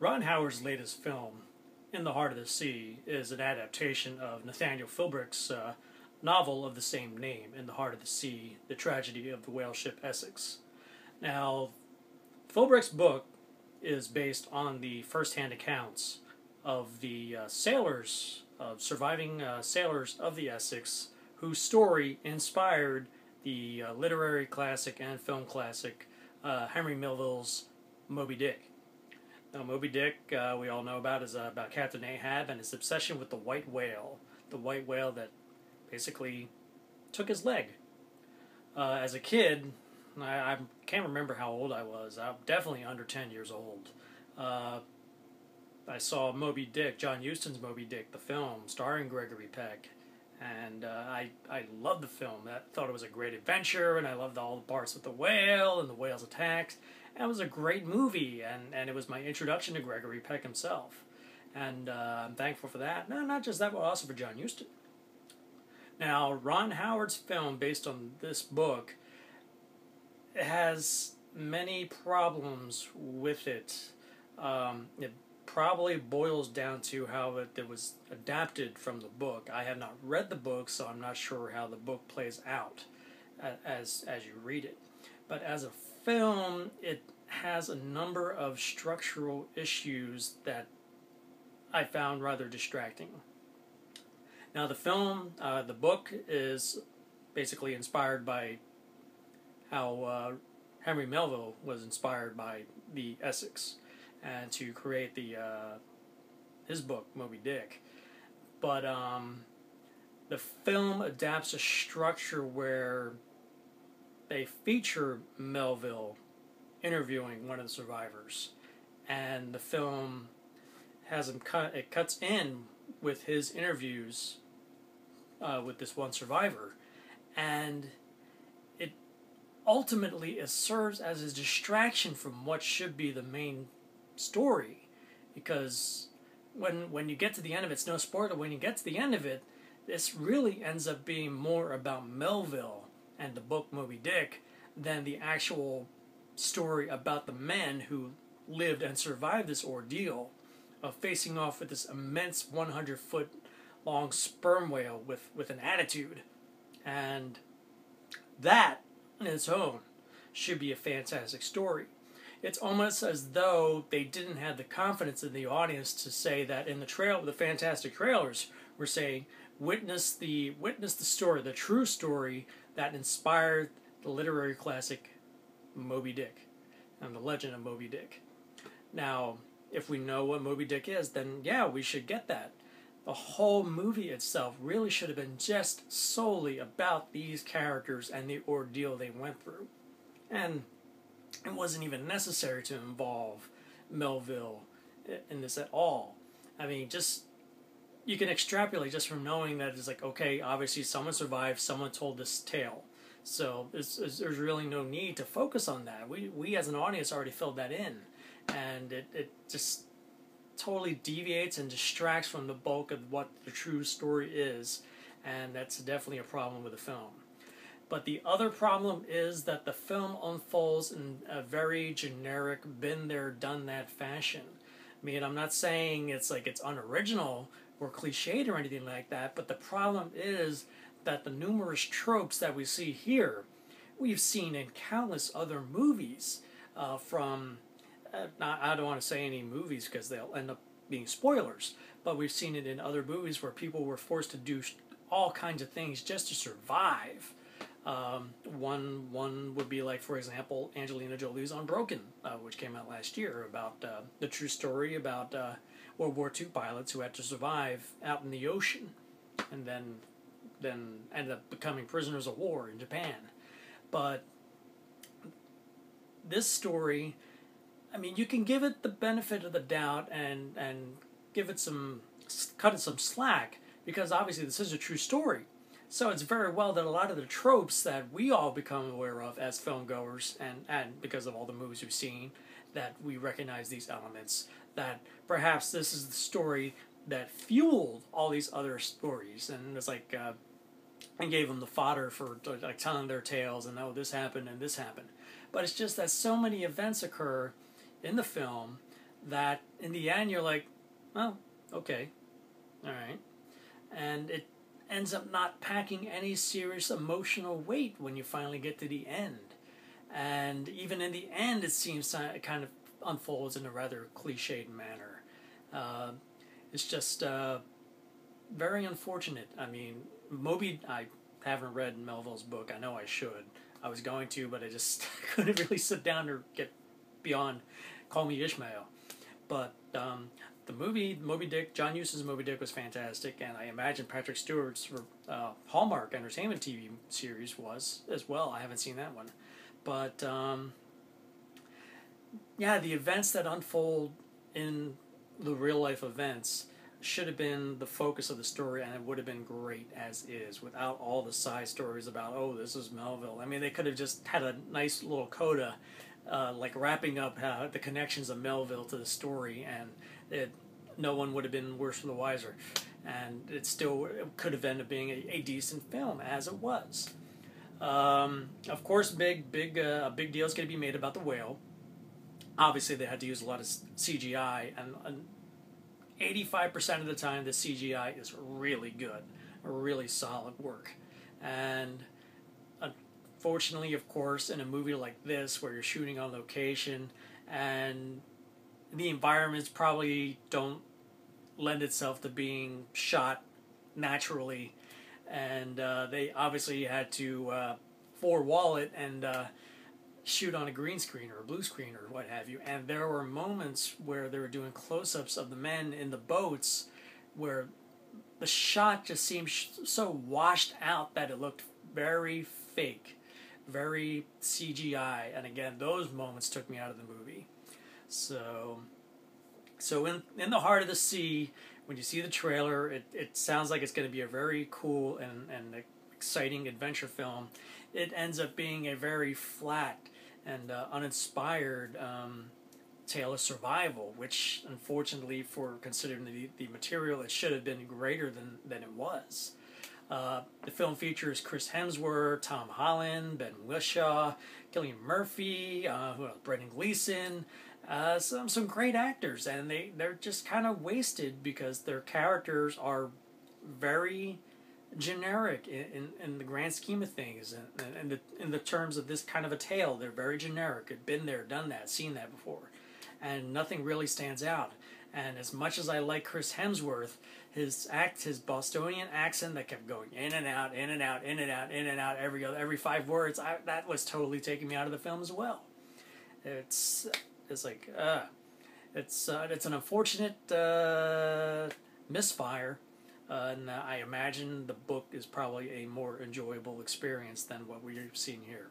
Ron Howard's latest film, In the Heart of the Sea, is an adaptation of Nathaniel Philbrick's novel of the same name, In the Heart of the Sea, The Tragedy of the Whale Ship Essex. Now, Philbrick's book is based on the first-hand accounts of the surviving sailors of the Essex, whose story inspired the literary classic and film classic Henry Melville's Moby Dick. Now, Moby Dick, we all know about, is about Captain Ahab and his obsession with the white whale that basically took his leg. As a kid, I can't remember how old I was. I'm definitely under 10 years old. I saw Moby Dick, John Huston's Moby Dick, the film, starring Gregory Peck, and I loved the film. I thought it was a great adventure, and I loved all the parts with the whale and the whale's attacks. And it was a great movie, and it was my introduction to Gregory Peck himself. And I'm thankful for that. No, not just that, but also for John Huston. Now, Ron Howard's film, based on this book, has many problems with it. It probably boils down to how it was adapted from the book. I have not read the book, so I'm not sure how the book plays out as you read it. But as a film, it has a number of structural issues that I found rather distracting. Now, the book is basically inspired by how Henry Melville was inspired by the Essex and to create his book, Moby Dick. But the film adapts a structure where they feature Melville interviewing one of the survivors, and the film has him cuts in with his interviews with this one survivor, and it ultimately serves as a distraction from what should be the main story, because when you get to the end of it, it's no spoiler, when you get to the end of it, this really ends up being more about Melville and the book Moby Dick than the actual story about the men who lived and survived this ordeal of facing off with this immense 100-foot long sperm whale with an attitude. And that in its own should be a fantastic story. It's almost as though they didn't have the confidence in the audience to say that in the fantastic trailers were saying, witness the story, the true story that inspired the literary classic Moby Dick and the legend of Moby Dick. Now, if we know what Moby Dick is, then yeah, we should get that. The whole movie itself really should have been just solely about these characters and the ordeal they went through. And it wasn't even necessary to involve Melville in this at all. I mean, you can extrapolate just from knowing that it's like, okay, obviously someone survived, someone told this tale. So there's really no need to focus on that. We as an audience already filled that in. And it just totally deviates and distracts from the bulk of what the true story is. And that's definitely a problem with the film. But the other problem is that the film unfolds in a very generic, been there, done that fashion. I mean, I'm not saying it's like it's unoriginal or cliched or anything like that, but the problem is that the numerous tropes that we see here, we've seen in countless other movies from, I don't want to say any movies because they'll end up being spoilers, but we've seen it in other movies where people were forced to do all kinds of things just to survive. One would be like, for example, Angelina Jolie's Unbroken, which came out last year, about the true story about World War II pilots who had to survive out in the ocean and then ended up becoming prisoners of war in Japan. But this story, I mean, you can give it the benefit of the doubt and give it cut it some slack, because obviously this is a true story. So it's very well that a lot of the tropes that we all become aware of as filmgoers, and because of all the movies we've seen, that we recognize these elements, that perhaps this is the story that fueled all these other stories, and it's like, and gave them the fodder for like telling their tales, and this happened and this happened. But it's just that so many events occur in the film that in the end you're like, oh, okay, all right. And it ends up not packing any serious emotional weight when you finally get to the end. And even in the end, it seems it kind of unfolds in a rather cliched manner. It's just very unfortunate. I mean, I haven't read Melville's book. I know I should. I was going to, but I just couldn't really sit down or get beyond Call Me Ishmael. But the movie, Moby Dick, John Huston's Moby Dick was fantastic, and I imagine Patrick Stewart's Hallmark Entertainment TV series was as well. I haven't seen that one. But, yeah, the events that unfold in the real-life events should have been the focus of the story, and it would have been great as is, without all the side stories about, oh, this is Melville. I mean, they could have just had a nice little coda, like wrapping up the connections of Melville to the story, and no one would have been worse for the wiser. And it could have ended up being a decent film, as it was. Of course, a big deal is going to be made about the whale. Obviously, they had to use a lot of CGI, and 85% of the time, the CGI is really good, really solid work. And unfortunately, of course, in a movie like this, where you're shooting on location, and the environments probably don't lend itself to being shot naturally, and they obviously had to four-wall it and shoot on a green screen or a blue screen or what have you. And there were moments where they were doing close-ups of the men in the boats where the shot just seemed so washed out that it looked very fake, very CGI. And again, those moments took me out of the movie. So in the heart of the sea, when you see the trailer, it sounds like it's going to be a very cool and exciting adventure film. It ends up being a very flat and uninspired tale of survival, which, unfortunately, for considering the material, it should have been greater than it was. The film features Chris Hemsworth, Tom Holland, Ben Whishaw, Cillian Murphy, Brendan Gleeson, some great actors, and they're just kind of wasted because their characters are very generic in the grand scheme of things, and in the terms of this kind of a tale, they're very generic. I've been there, done that, seen that before, and nothing really stands out. And as much as I like Chris Hemsworth, his Bostonian accent that kept going in and out, in and out, in and out, in and out every 5 words, that was totally taking me out of the film as well. It's like it's an unfortunate misfire. And I imagine the book is probably a more enjoyable experience than what we've seen here.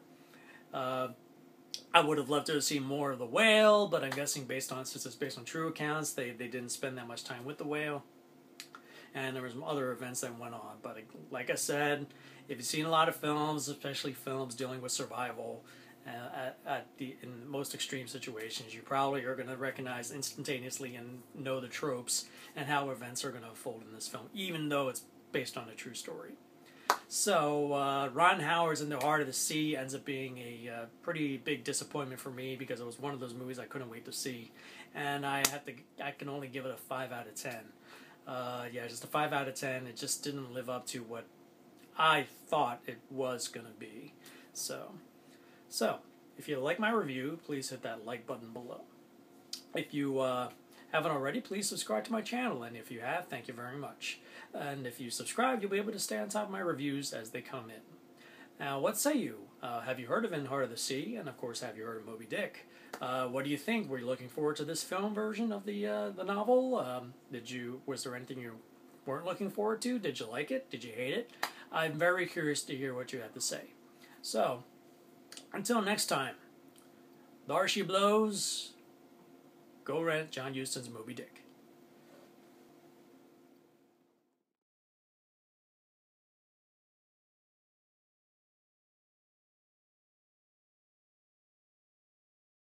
I would have loved to have seen more of the whale, but I'm guessing since it's based on true accounts, they didn't spend that much time with the whale. And there were some other events that went on. But like I said, if you've seen a lot of films, especially films dealing with survival, in most extreme situations, you probably are going to recognize instantaneously and know the tropes and how events are going to unfold in this film, even though it's based on a true story. So Ron Howard's In the Heart of the Sea ends up being a pretty big disappointment for me, because it was one of those movies I couldn't wait to see, and I can only give it a 5 out of 10. Yeah, just a 5 out of 10. It just didn't live up to what I thought it was going to be. So, if you like my review, please hit that like button below. If you haven't already, please subscribe to my channel, and if you have, thank you very much. And if you subscribe, you'll be able to stay on top of my reviews as they come in. Now, what say you? Have you heard of In the Heart of the Sea? And of course, have you heard of Moby Dick? What do you think? Were you looking forward to this film version of the novel? Was there anything you weren't looking forward to? Did you like it? Did you hate it? I'm very curious to hear what you have to say. So, until next time, there she blows. Go rent John Huston's Moby Dick.